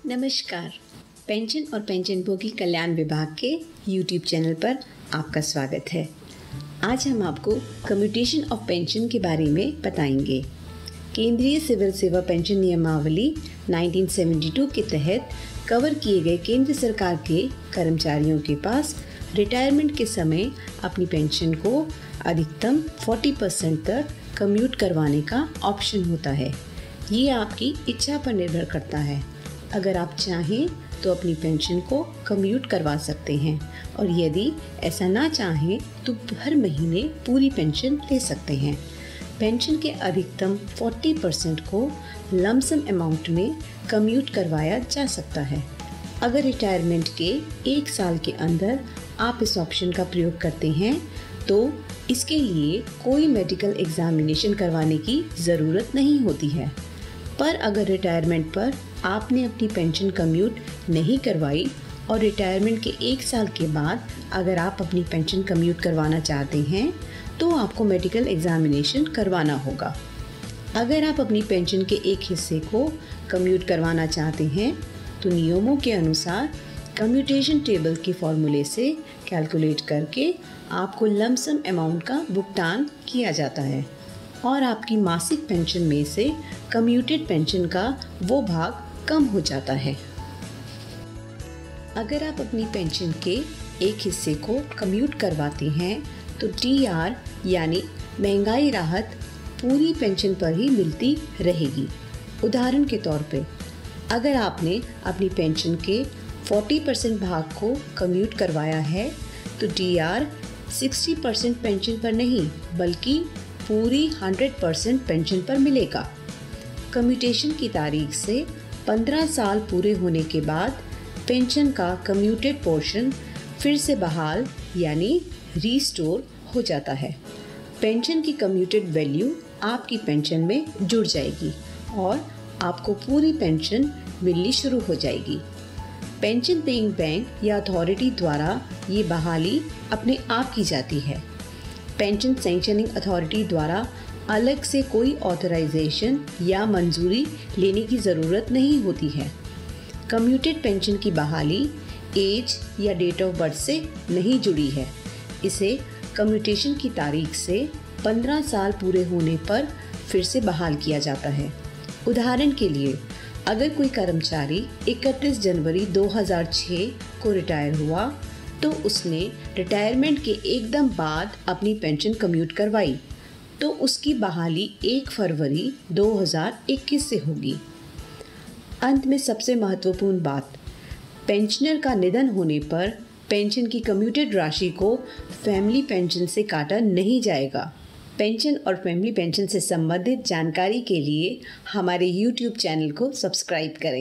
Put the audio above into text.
नमस्कार। पेंशन और पेंशनभोगी कल्याण विभाग के YouTube चैनल पर आपका स्वागत है। आज हम आपको कम्यूटेशन ऑफ पेंशन के बारे में बताएंगे। केंद्रीय सिविल सेवा पेंशन नियमावली 1972 के तहत कवर किए गए केंद्र सरकार के कर्मचारियों के पास रिटायरमेंट के समय अपनी पेंशन को अधिकतम 40% तक कम्यूट करवाने का ऑप्शन होता है। ये आपकी इच्छा पर निर्भर करता है। अगर आप चाहें तो अपनी पेंशन को कम्यूट करवा सकते हैं और यदि ऐसा ना चाहें तो हर महीने पूरी पेंशन ले सकते हैं। पेंशन के अधिकतम 40% को लमसम अमाउंट में कम्यूट करवाया जा सकता है। अगर रिटायरमेंट के 1 साल के अंदर आप इस ऑप्शन का प्रयोग करते हैं तो इसके लिए कोई मेडिकल एग्जामिनेशन करवाने की ज़रूरत नहीं होती है। पर अगर रिटायरमेंट पर आपने अपनी पेंशन कम्यूट नहीं करवाई और रिटायरमेंट के 1 साल के बाद अगर आप अपनी पेंशन कम्यूट करवाना चाहते हैं तो आपको मेडिकल एग्जामिनेशन करवाना होगा। अगर आप अपनी पेंशन के एक हिस्से को कम्यूट करवाना चाहते हैं तो नियमों के अनुसार कम्यूटेशन टेबल के फॉर्मूले से कैलकुलेट करके आपको लमसम अमाउंट का भुगतान किया जाता है और आपकी मासिक पेंशन में से कम्यूटेड पेंशन का वो भाग कम हो जाता है। अगर आप अपनी पेंशन के एक हिस्से को कम्यूट करवाते हैं तो TR यानी महंगाई राहत पूरी पेंशन पर ही मिलती रहेगी। उदाहरण के तौर पे अगर आपने अपनी पेंशन के 40% भाग को कम्यूट करवाया है तो TR 60% पेंशन पर नहीं बल्कि पूरी 100% पेंशन पर मिलेगा। कम्यूटेशन की तारीख से 15 साल पूरे होने के बाद पेंशन का कम्यूटेड पोर्शन फिर से बहाल यानी रीस्टोर हो जाता है। पेंशन की कम्यूटेड वैल्यू आपकी पेंशन में जुड़ जाएगी और आपको पूरी पेंशन मिलनी शुरू हो जाएगी। पेंशन पेइंग बैंक या अथॉरिटी द्वारा ये बहाली अपने आप की जाती है। पेंशन सैंक्शनिंग अथॉरिटी द्वारा अलग से कोई ऑथराइजेशन या मंजूरी लेने की ज़रूरत नहीं होती है। कम्यूटेड पेंशन की बहाली एज या डेट ऑफ बर्थ से नहीं जुड़ी है। इसे कम्यूटेशन की तारीख से 15 साल पूरे होने पर फिर से बहाल किया जाता है। उदाहरण के लिए अगर कोई कर्मचारी 31 जनवरी 2006 को रिटायर हुआ तो उसने रिटायरमेंट के एकदम बाद अपनी पेंशन कम्यूट करवाई तो उसकी बहाली 1 फरवरी 2021 से होगी। अंत में सबसे महत्वपूर्ण बात, पेंशनर का निधन होने पर पेंशन की कम्यूटेड राशि को फैमिली पेंशन से काटा नहीं जाएगा। पेंशन और फैमिली पेंशन से संबंधित जानकारी के लिए हमारे YouTube चैनल को सब्सक्राइब करें।